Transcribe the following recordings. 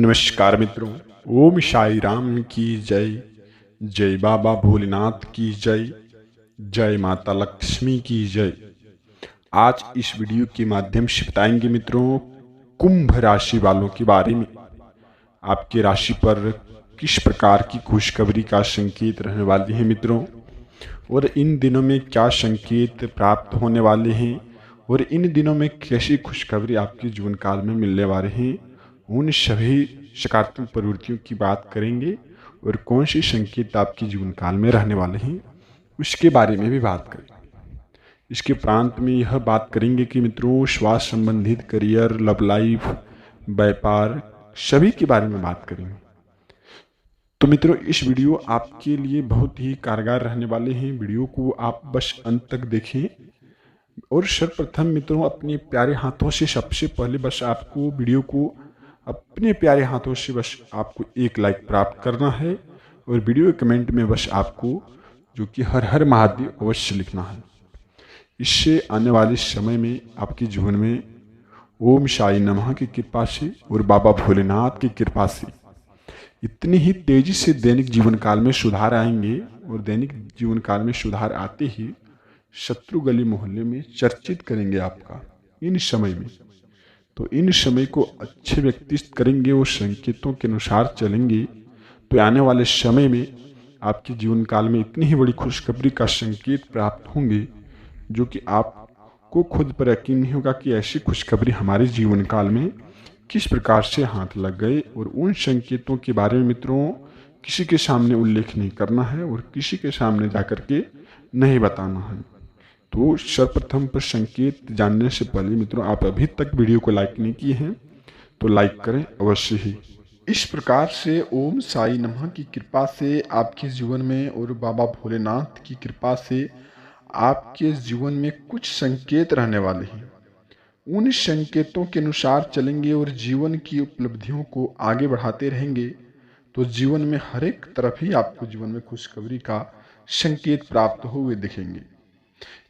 नमस्कार मित्रों। ओम साई राम की जय। जय बाबा भोलेनाथ की जय। जय माता लक्ष्मी की जय। आज इस वीडियो के माध्यम से बताएंगे मित्रों कुंभ राशि वालों के बारे में। आपकी राशि पर किस प्रकार की खुशखबरी का संकेत रहने वाले हैं मित्रों, और इन दिनों में क्या संकेत प्राप्त होने वाले हैं, और इन दिनों में कैसी खुशखबरी आपके जीवन काल में मिलने वाले हैं, उन सभी सकारात्मक प्रवृत्तियों की बात करेंगे। और कौन सी संकेत आपके जीवन काल में रहने वाले हैं उसके बारे में भी बात करेंगे। इसके प्रांत में यह बात करेंगे कि मित्रों स्वास्थ्य संबंधित, करियर, लव लाइफ, व्यापार, सभी के बारे में बात करेंगे। तो मित्रों इस वीडियो आपके लिए बहुत ही कारगर रहने वाले हैं। वीडियो को आप बस अंत तक देखें। और सर्वप्रथम मित्रों अपने प्यारे हाथों से सबसे पहले बस आपको वीडियो को अपने प्यारे हाथों से बस आपको एक लाइक प्राप्त करना है, और वीडियो कमेंट में बस आपको जो कि हर हर महादेव अवश्य लिखना है। इससे आने वाले समय में आपके जीवन में ओम साई नमः की कृपा से और बाबा भोलेनाथ की कृपा से इतनी ही तेजी से दैनिक जीवन काल में सुधार आएंगे। और दैनिक जीवन काल में सुधार आते ही शत्रु गली मोहल्ले में चर्चित करेंगे आपका इन समय में। तो इन समय को अच्छे व्यक्तित्व करेंगे और संकेतों के अनुसार चलेंगे तो आने वाले समय में आपके जीवन काल में इतनी ही बड़ी खुशखबरी का संकेत प्राप्त होंगे जो कि आपको खुद पर यकीन नहीं होगा कि ऐसी खुशखबरी हमारे जीवन काल में किस प्रकार से हाथ लग गए। और उन संकेतों के बारे में मित्रों किसी के सामने उल्लेख नहीं करना है और किसी के सामने जाकर के नहीं बताना है। तो सर्वप्रथम पर संकेत जानने से पहले मित्रों आप अभी तक वीडियो को लाइक नहीं किए हैं तो लाइक करें अवश्य ही। इस प्रकार से ओम साई नमः की कृपा से आपके जीवन में और बाबा भोलेनाथ की कृपा से आपके जीवन में कुछ संकेत रहने वाले हैं। उन संकेतों के अनुसार चलेंगे और जीवन की उपलब्धियों को आगे बढ़ाते रहेंगे तो जीवन में हर एक तरफ ही आपको जीवन में खुशखबरी का संकेत प्राप्त हुए दिखेंगे।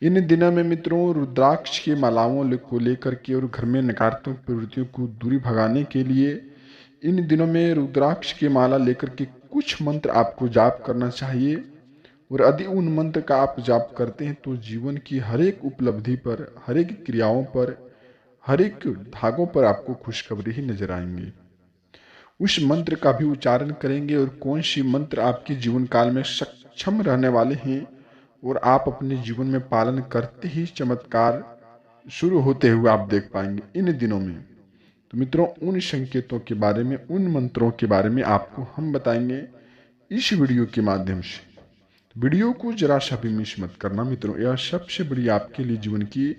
इन दिनों में मित्रों रुद्राक्ष की मालाओं को लेकर के और घर में नकारात्मक प्रवृत्तियों को दूरी भगाने के लिए इन दिनों में रुद्राक्ष की माला लेकर के कुछ मंत्र आपको जाप करना चाहिए। और यदि उन मंत्र का आप जाप करते हैं तो जीवन की हर एक उपलब्धि पर, हर एक क्रियाओं पर, हर एक धागों पर आपको खुशखबरी ही नजर आएंगे। उस मंत्र का भी उच्चारण करेंगे और कौन सी मंत्र आपके जीवन काल में सक्षम रहने वाले हैं और आप अपने जीवन में पालन करते ही चमत्कार शुरू होते हुए आप देख पाएंगे इन दिनों में। तो मित्रों उन संकेतों के बारे में, उन मंत्रों के बारे में आपको हम बताएंगे इस वीडियो के माध्यम से। वीडियो को जरा सा भी मिस मत करना मित्रों। यह सबसे बड़ी आपके लिए जीवन की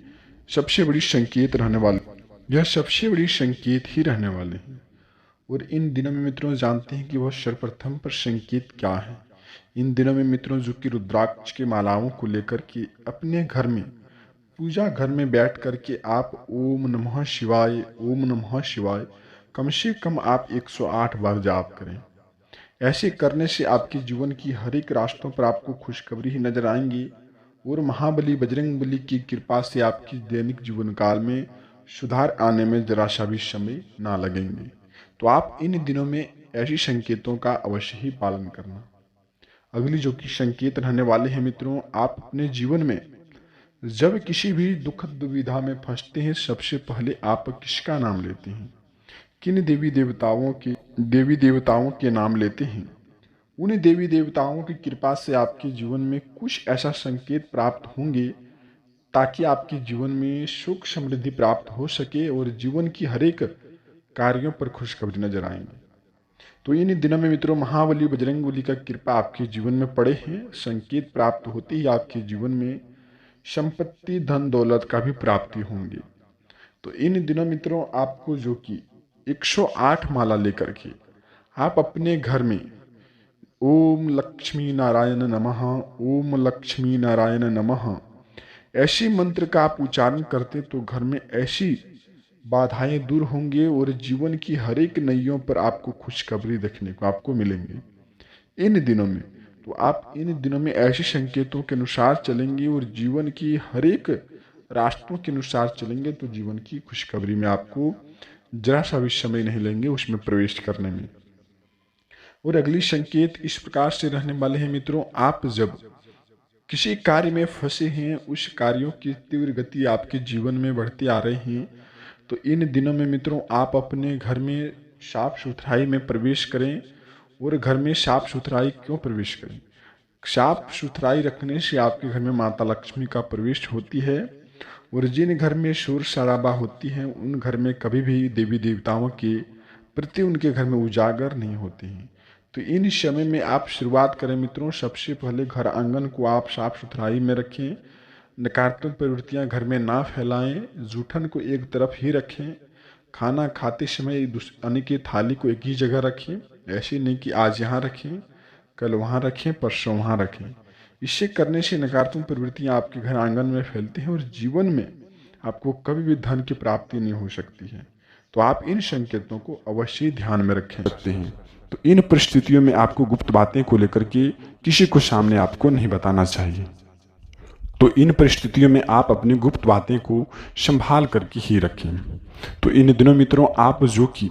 सबसे बड़ी संकेत रहने वाले, यह सबसे बड़ी संकेत ही रहने वाले हैं। और इन दिनों में मित्रों जानते हैं कि वह सर्वप्रथम पर संकेत क्या है। इन दिनों में मित्रों जो कि रुद्राक्ष की मालाओं को लेकर के अपने घर में, पूजा घर में बैठ करके आप ओम नमः शिवाय, ओम नमः शिवाय कम से कम आप 108 बार जाप करें। ऐसे करने से आपके जीवन की हर एक रास्तों पर आपको खुशखबरी ही नजर आएंगी और महाबली बजरंगबली की कृपा से आपकी दैनिक जीवन काल में सुधार आने में जरा सा भी समय ना लगेंगे। तो आप इन दिनों में ऐसी संकेतों का अवश्य ही पालन करना। अगली जो कि संकेत रहने वाले हैं मित्रों, आप अपने जीवन में जब किसी भी दुखद दुविधा में फंसते हैं सबसे पहले आप किसका नाम लेते हैं, किन देवी देवताओं के नाम लेते हैं। उन देवी देवताओं की कृपा से आपके जीवन में कुछ ऐसा संकेत प्राप्त होंगे ताकि आपके जीवन में सुख समृद्धि प्राप्त हो सके और जीवन की हर एक कार्यों पर खुशखबरी नजर आएंगे। तो इन दिनों में मित्रों महाबली बजरंगबली का कृपा आपके जीवन में पड़े हैं। संकेत प्राप्त होते ही आपके जीवन में संपत्ति, धन दौलत का भी प्राप्ति होंगे। तो इन दिनों मित्रों आपको जो कि 108 माला लेकर के आप अपने घर में ओम लक्ष्मी नारायण नमः, ओम लक्ष्मी नारायण नमः ऐसी मंत्र का आप उच्चारण करते तो घर में ऐसी बाधाएं दूर होंगे और जीवन की हर एक नैयों पर आपको खुशखबरी देखने को आपको मिलेंगे इन दिनों में। तो आप इन दिनों में ऐसे संकेतों के अनुसार चलेंगे और जीवन की हर एक रास्तों के अनुसार चलेंगे तो जीवन की खुशखबरी में आपको जरा सा भी समय नहीं लेंगे उसमें प्रवेश करने में। और अगली संकेत इस प्रकार से रहने वाले हैं मित्रों, आप जब किसी कार्य में फंसे हैं, उस कार्यों की तीव्र गति आपके जीवन में बढ़ती आ रही हैं, तो इन दिनों में मित्रों आप अपने घर में साफ सुथराई में प्रवेश करें। और घर में साफ सुथराई क्यों प्रवेश करें? साफ सुथराई रखने से आपके घर में माता लक्ष्मी का प्रवेश होती है। और जिन घर में शोर शराबा होती है उन घर में कभी भी देवी देवताओं के प्रति उनके घर में उजागर नहीं होते हैं। तो इन समय में आप शुरुआत करें मित्रों, सबसे पहले घर आंगन को आप साफ सुथराई में रखें, नकारात्मक प्रवृत्तियां घर में ना फैलाएं, जूठन को एक तरफ ही रखें, खाना खाते समय यानी कि थाली को एक ही जगह रखें, ऐसे नहीं कि आज यहाँ रखें कल वहाँ रखें परसों वहाँ रखें। इससे करने से नकारात्मक प्रवृत्तियां आपके घर आंगन में फैलती हैं और जीवन में आपको कभी भी धन की प्राप्ति नहीं हो सकती है। तो आप इन संकेतों को अवश्य ध्यान में रखें सकते हैं। तो इन परिस्थितियों में आपको गुप्त बातें को लेकर के किसी को सामने आपको नहीं बताना चाहिए। तो इन परिस्थितियों में आप अपनी गुप्त बातें को संभाल करके ही रखें। तो इन दिनों मित्रों आप जो कि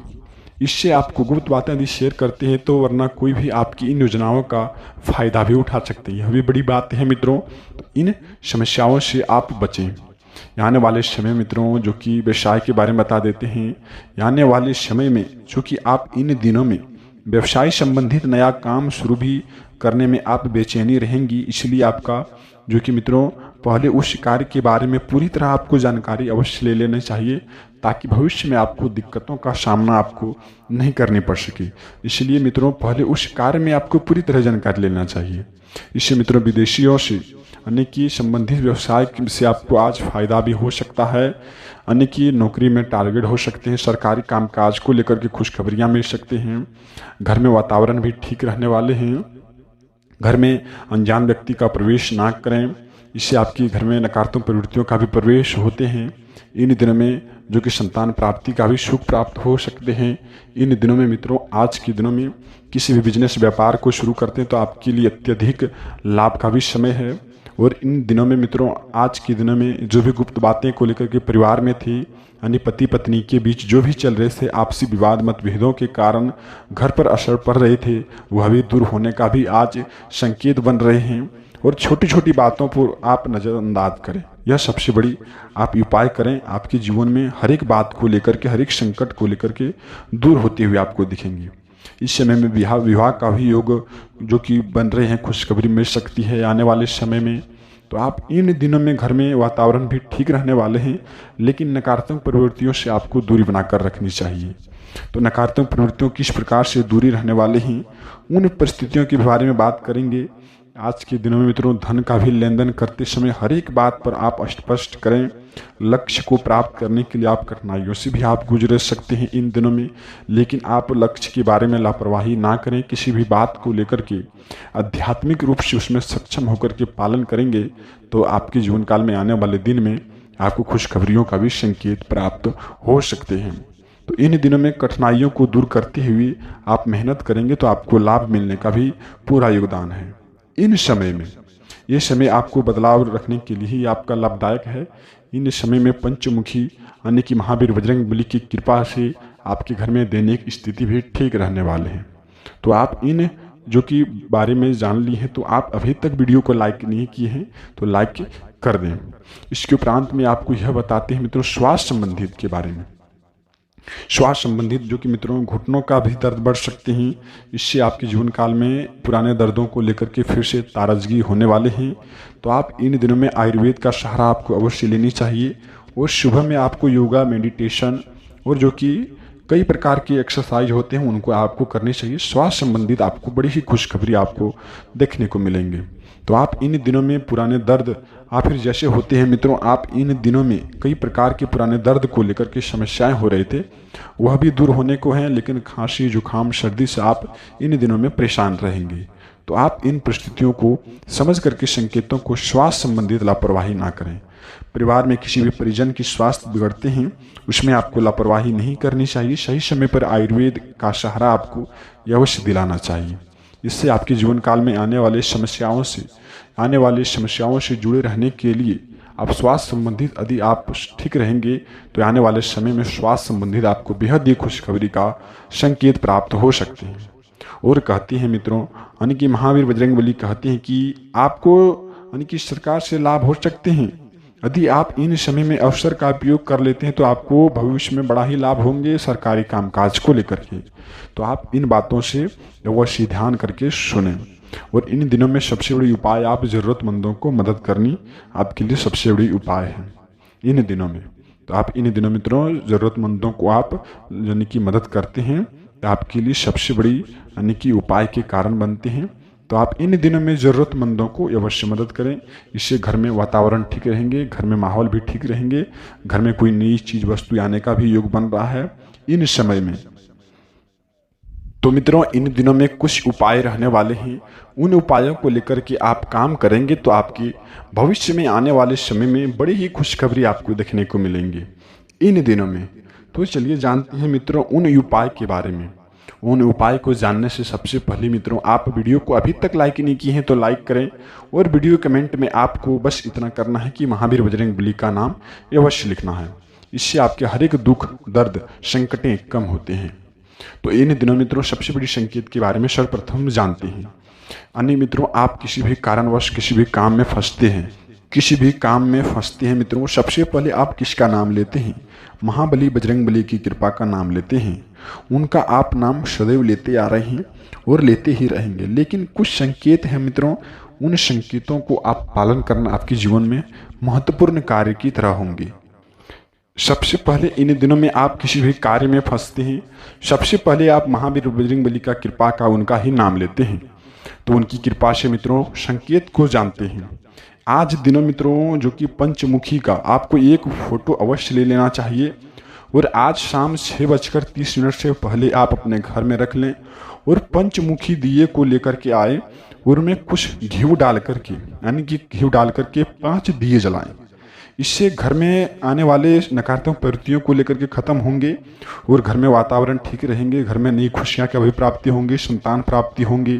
इससे आपको गुप्त बातें यदि शेयर करते हैं तो वरना कोई भी आपकी इन योजनाओं का फायदा भी उठा सकते हैं। यह भी बड़ी बात है मित्रों। तो इन समस्याओं से आप बचें। आने वाले समय मित्रों जो कि व्यवसाय के बारे में बता देते हैं, आने वाले समय में जो कि आप इन दिनों में व्यवसाय संबंधित नया काम शुरू भी करने में आप बेचैनी रहेंगी। इसलिए आपका जो कि मित्रों पहले उस कार्य के बारे में पूरी तरह आपको जानकारी अवश्य ले लेनी चाहिए, ताकि भविष्य में आपको दिक्कतों का सामना आपको नहीं करनी पड़ सके। इसलिए मित्रों पहले उस कार्य में आपको पूरी तरह जानकारी लेना चाहिए। इससे मित्रों विदेशियों से यानी कि संबंधित व्यवसाय से आपको आज फायदा भी हो सकता है, यानी कि नौकरी में टारगेट हो सकते हैं, सरकारी कामकाज को लेकर के खुशखबरियां मिल सकते हैं, घर में वातावरण भी ठीक रहने वाले हैं, घर में अनजान व्यक्ति का प्रवेश ना करें, इससे आपके घर में नकारात्मक प्रवृत्तियों का भी प्रवेश होते हैं। इन दिनों में जो कि संतान प्राप्ति का भी सुख प्राप्त हो सकते हैं। इन दिनों में मित्रों आज के दिनों में किसी भी बिजनेस व्यापार को शुरू करते हैं तो आपके लिए अत्यधिक लाभ का भी समय है। और इन दिनों में मित्रों आज के दिनों में जो भी गुप्त बातें को लेकर के परिवार में थी, यानी पति पत्नी के बीच जो भी चल रहे थे आपसी विवाद मतभेदों के कारण घर पर असर पड़ रहे थे, वह भी दूर होने का भी आज संकेत बन रहे हैं। और छोटी छोटी बातों पर आप नज़रअंदाज करें, यह सबसे बड़ी आप उपाय करें। आपके जीवन में हर एक बात को लेकर के, हर एक संकट को लेकर के दूर होते हुए आपको दिखेंगे। इस समय में विवाह का भी योग जो कि बन रहे हैं, खुशखबरी मिल सकती है आने वाले समय में। तो आप इन दिनों में घर में वातावरण भी ठीक रहने वाले हैं, लेकिन नकारात्मक प्रवृत्तियों से आपको दूरी बनाकर रखनी चाहिए। तो नकारात्मक प्रवृत्तियों किस प्रकार से दूरी रहने वाले हैं, उन परिस्थितियों के बारे में बात करेंगे। आज के दिनों में मित्रों धन का भी लेन देन करते समय हर एक बात पर आप स्पष्ट करें। लक्ष्य को प्राप्त करने के लिए आप कठिनाइयों से भी आप गुजर सकते हैं इन दिनों में, लेकिन आप लक्ष्य के बारे में लापरवाही ना करें। किसी भी बात को लेकर के आध्यात्मिक रूप से उसमें सक्षम होकर के पालन करेंगे तो आपके जीवन काल में आने वाले दिन में आपको खुशखबरियों का भी संकेत प्राप्त हो सकते हैं। तो इन दिनों में कठिनाइयों को दूर करते हुए आप मेहनत करेंगे तो आपको लाभ मिलने का भी पूरा योगदान है। इन समय में ये समय आपको बदलाव रखने के लिए ही आपका लाभदायक है। इन समय में पंचमुखी यानी कि महावीर बजरंग बली की कृपा से आपके घर में दैनिक स्थिति भी ठीक रहने वाले हैं। तो आप इन जो कि बारे में जान ली हैं, तो आप अभी तक वीडियो को लाइक नहीं किए हैं तो लाइक कर दें। इसके उपरांत में आपको यह बताते हैं मित्रों स्वास्थ्य संबंधित के बारे में। श्वास संबंधित जो कि मित्रों घुटनों का भी दर्द बढ़ सकते हैं, इससे आपके जीवन काल में पुराने दर्दों को लेकर के फिर से ताजगी होने वाले हैं। तो आप इन दिनों में आयुर्वेद का सहारा आपको अवश्य लेनी चाहिए। और सुबह में आपको योगा, मेडिटेशन और जो कि कई प्रकार की एक्सरसाइज होते हैं उनको आपको करनी चाहिए। स्वास्थ्य संबंधित आपको बड़ी ही खुशखबरी आपको देखने को मिलेंगे। तो आप इन दिनों में पुराने दर्द आप फिर जैसे होते हैं मित्रों, आप इन दिनों में कई प्रकार के पुराने दर्द को लेकर के समस्याएं हो रहे थे, वह भी दूर होने को हैं, लेकिन खांसी जुकाम सर्दी से आप इन दिनों में परेशान रहेंगे। तो आप इन परिस्थितियों को समझ करके संकेतों को स्वास्थ्य संबंधित लापरवाही ना करें। परिवार में किसी भी परिजन की स्वास्थ्य बिगड़ते हैं उसमें आपको लापरवाही नहीं करनी चाहिए। सही समय पर आयुर्वेद का सहारा आपको अवश्य दिलाना चाहिए। इससे आपके जीवन काल में आने वाले समस्याओं से जुड़े रहने के लिए आप स्वास्थ्य संबंधित यदि आप ठीक रहेंगे तो आने वाले समय में स्वास्थ्य संबंधित आपको बेहद ही खुशखबरी का संकेत प्राप्त हो सकते हैं। और कहते हैं मित्रों, यानी कि महावीर बजरंगबली कहते हैं कि आपको यानी कि सरकार से लाभ हो सकते हैं। यदि आप इन समय में अवसर का उपयोग कर लेते हैं तो आपको भविष्य में बड़ा ही लाभ होंगे सरकारी कामकाज को लेकर के। तो आप इन बातों से अवश्य ध्यान करके सुनें। और इन दिनों में सबसे बड़ी उपाय, आप ज़रूरतमंदों को मदद करनी आपके लिए सबसे बड़ी उपाय है इन दिनों में। तो आप इन दिनों मित्रों ज़रूरतमंदों को आप यानी कि मदद करते हैं तो आपके लिए सबसे बड़ी यानी कि उपाय के कारण बनते हैं। तो आप इन दिनों में ज़रूरतमंदों को अवश्य मदद करें। इससे घर में वातावरण ठीक रहेंगे, घर में माहौल भी ठीक रहेंगे, घर में कोई नई चीज़ वस्तु आने का भी योग बन रहा है इन समय में। तो मित्रों इन दिनों में कुछ उपाय रहने वाले हैं। उन उपायों को लेकर के आप काम करेंगे तो आपके भविष्य में आने वाले समय में बड़ी ही खुशखबरी आपको देखने को मिलेंगी इन दिनों में। तो चलिए जानते हैं मित्रों उन उपाय के बारे में। उन उपाय को जानने से सबसे पहले मित्रों, आप वीडियो को अभी तक लाइक नहीं किए हैं तो लाइक करें। और वीडियो कमेंट में आपको बस इतना करना है कि महावीर बजरंगबली का नाम अवश्य लिखना है। इससे आपके हर एक दुख, दर्द, संकटें कम होते हैं। तो इन दिनों मित्रों सबसे बड़ी संकेत के बारे में सर्वप्रथम जानते हैं। अन्य मित्रों, आप किसी भी कारणवश किसी भी काम में फंसते हैं मित्रों, सबसे पहले आप किसका नाम लेते हैं? महाबली बजरंगबली की कृपा का नाम लेते हैं। उनका आप नाम सदैव लेते आ रहे हैं और लेते ही रहेंगे। लेकिन कुछ संकेत हैं मित्रों, उन संकेतों को आप पालन करना आपके जीवन में महत्वपूर्ण कार्य की तरह होंगे। सबसे पहले इन दिनों में आप किसी भी कार्य में फंसते हैं, सबसे पहले आप महावीर बजरंगबली का कृपा का उनका ही नाम लेते हैं। तो उनकी कृपा से मित्रों संकेत को जानते हैं। आज दिनों मित्रों जो कि पंचमुखी का आपको एक फोटो अवश्य ले लेना चाहिए। और आज शाम 6:30 से पहले आप अपने घर में रख लें और पंचमुखी दिए को लेकर के आए और उनमें कुछ घी डाल करके यानी कि घी डाल करके 5 दिए जलाएं। इससे घर में आने वाले नकारात्मक प्रवृत्तियों को लेकर के खत्म होंगे और घर में वातावरण ठीक रहेंगे। घर में नई खुशियां की अभिप्राप्ति होंगी, संतान प्राप्ति होंगी,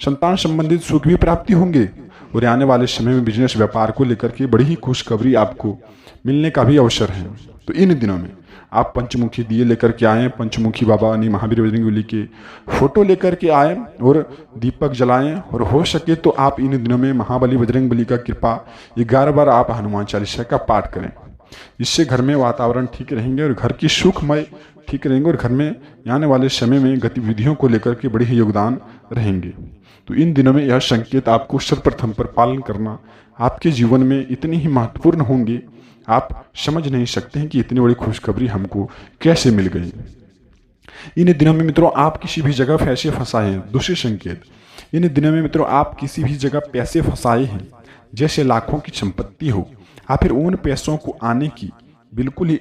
संतान संबंधित सुख भी प्राप्ति होंगे। और आने वाले समय में बिजनेस व्यापार को लेकर के बड़ी ही खुशखबरी आपको मिलने का भी अवसर है। तो इन दिनों में आप पंचमुखी दिए लेकर के आएँ, पंचमुखी बाबा यानी महावीर बजरंगबली के फोटो लेकर के आएँ और दीपक जलाएं। और हो सके तो आप इन दिनों में महाबली बजरंगबली का कृपा 11 बार आप हनुमान चालीसा का पाठ करें। इससे घर में वातावरण ठीक रहेंगे और घर की सुखमय ठीक रहेंगे और घर में आने वाले समय में गतिविधियों को लेकर के बड़े ही योगदान रहेंगे। तो इन दिनों में यह संकेत आपको सर्वप्रथम पर पालन करना आपके जीवन में इतनी ही महत्वपूर्ण होंगे, आप समझ नहीं सकते हैं कि इतनी बड़ी खुशखबरी हमको कैसे मिल गई। इन दिनों में मित्रों आप किसी भी जगह पैसे फंसाए हैं। दूसरे संकेत, इन दिनों में मित्रों आप किसी भी जगह पैसे फंसाए हैं, जैसे लाखों की संपत्ति हो, या फिर उन पैसों को आने की बिल्कुल ही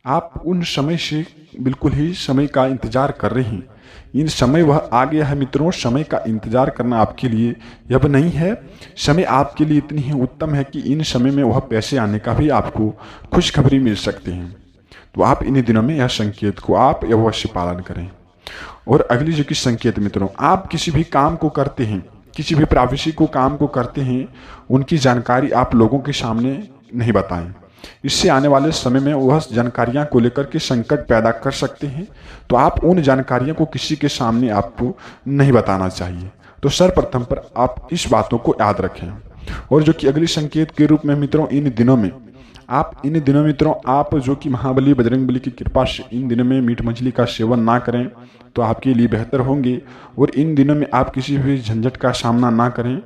आप उन समय से बिल्कुल ही समय का इंतजार कर रहे हैं। इन समय वह आ गया है मित्रों। समय का इंतजार करना आपके लिए अब नहीं है। समय आपके लिए इतनी ही उत्तम है कि इन समय में वह पैसे आने का भी आपको खुशखबरी मिल सकते हैं। तो आप इन दिनों में यह संकेत को आप अवश्य पालन करें। और अगली जो कि संकेत मित्रों, आप किसी भी काम को करते हैं, किसी भी प्रावृषि को काम को करते हैं, उनकी जानकारी आप लोगों के सामने नहीं बताएं। इससे आने वाले समय में वह जानकारियां को लेकर के संकट पैदा कर सकते हैं। तो आप उन जानकारियों को किसी के सामने आपको नहीं बताना चाहिए। तो सर्वप्रथम पर आप इस बातों को याद रखें। और जो कि अगली संकेत के रूप में मित्रों, इन दिनों मित्रों आप जो कि महाबली बजरंगबली की कृपा से इन दिनों में मीट मछली का सेवन ना करें तो आपके लिए बेहतर होंगे। और इन दिनों में आप किसी भी झंझट का सामना ना करें।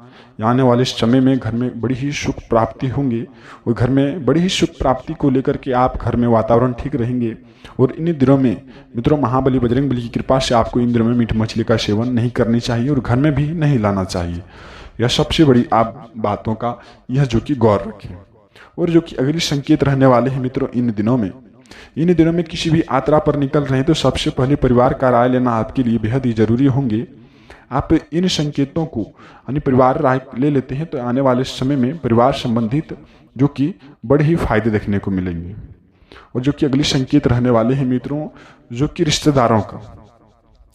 आने वाले समय में घर में बड़ी ही सुख प्राप्ति होंगे और घर में बड़ी ही सुख प्राप्ति को लेकर के आप घर में वातावरण ठीक रहेंगे। और इन दिनों में मित्रों महाबली बजरंगबली की कृपा से आपको इन दिनों में मीट मछली का सेवन नहीं करनी चाहिए और घर में भी नहीं लाना चाहिए। यह सबसे बड़ी आप बातों का यह जो कि गौर रखें। और जो कि अगली संकेत रहने वाले हैं मित्रों, इन दिनों में किसी भी यात्रा पर निकल रहे हैं तो सबसे पहले परिवार का राय लेना आपके लिए बेहद ही जरूरी होंगे। आप इन संकेतों को यानी परिवार राय ले लेते हैं तो आने वाले समय में परिवार संबंधित जो कि बड़े ही फायदे देखने को मिलेंगे। और जो कि अगली संकेत रहने वाले हैं मित्रों, जो कि रिश्तेदारों का,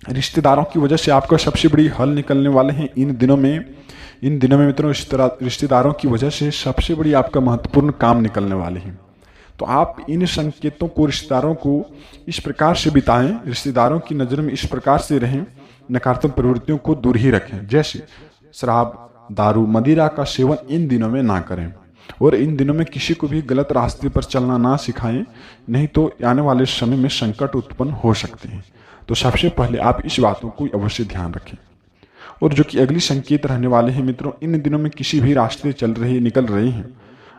रिश्तेदारों की वजह से आपका सबसे बड़ी हल निकलने वाले हैं इन दिनों में मित्रों रिश्तेदारों की वजह से सबसे बड़ी आपका महत्वपूर्ण काम निकलने वाले हैं। तो आप इन संकेतों को, रिश्तेदारों को इस प्रकार से बिताएं, रिश्तेदारों की नज़र में इस प्रकार से रहें, नकारात्मक प्रवृत्तियों को दूर ही रखें। जैसे शराब, दारू, मदिरा का सेवन इन दिनों में ना करें और इन दिनों में किसी को भी गलत रास्ते पर चलना ना सिखाएं, नहीं तो आने वाले समय में संकट उत्पन्न हो सकते हैं। तो सबसे पहले आप इस बातों को अवश्य ध्यान रखें। और जो कि अगली संकेत रहने वाले हैं मित्रों, इन दिनों में किसी भी रास्ते निकल रहे हैं,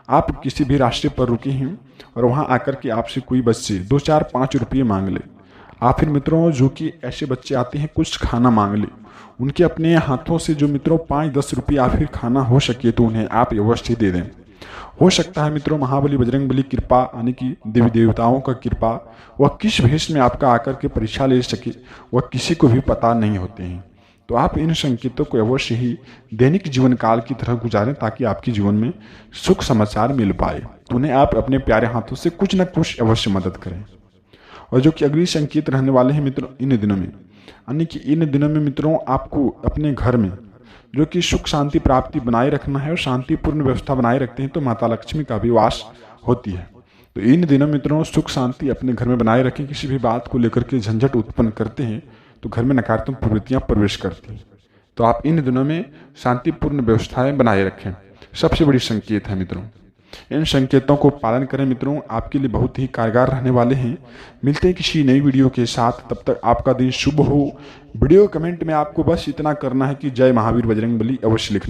आप किसी भी रास्ते पर रुके हैं और वहां आकर के आपसे कोई बच्चे 2, 4, 5 रुपये मांग ले, आप फिर मित्रों जो कि ऐसे बच्चे आते हैं कुछ खाना मांग ले, उनके अपने हाथों से जो मित्रों 5, 10 रुपये या फिर खाना हो सके तो उन्हें आप अवश्य दे दें। हो सकता है मित्रों महाबली बजरंगबली कृपा यानी कि देवी देवताओं का कृपा, वह किस भेष में आपका आकर के परीक्षा ले सके वह किसी को भी पता नहीं होते हैं। तो आप इन संकेतों को अवश्य ही दैनिक जीवन काल की तरह गुजारें ताकि आपके जीवन में सुख समाचार मिल पाए। तो उन्हें आप अपने प्यारे हाथों से कुछ न कुछ अवश्य मदद करें। और जो कि अगली संकेत रहने वाले हैं मित्रों इन दिनों में, यानी कि इन दिनों में मित्रों आपको अपने घर में जो कि सुख शांति प्राप्ति बनाए रखना है और शांतिपूर्ण व्यवस्था बनाए रखते हैं तो माता लक्ष्मी का भी वास होती है। तो इन दिनों मित्रों सुख शांति अपने घर में बनाए रखें। किसी भी बात को लेकर के झंझट उत्पन्न करते हैं तो घर में नकारात्मक प्रवृत्तियां प्रवेश करती हैं। तो आप इन दिनों में शांतिपूर्ण व्यवस्थाएं बनाए रखें, सबसे बड़ी संकेत है मित्रों। इन संकेतों को पालन करें मित्रों, आपके लिए बहुत ही कारगर रहने वाले हैं। मिलते हैं किसी नई वीडियो के साथ, तब तक आपका दिन शुभ हो। वीडियो कमेंट में आपको बस इतना करना है कि जय महावीर बजरंगबली अवश्य लिखना।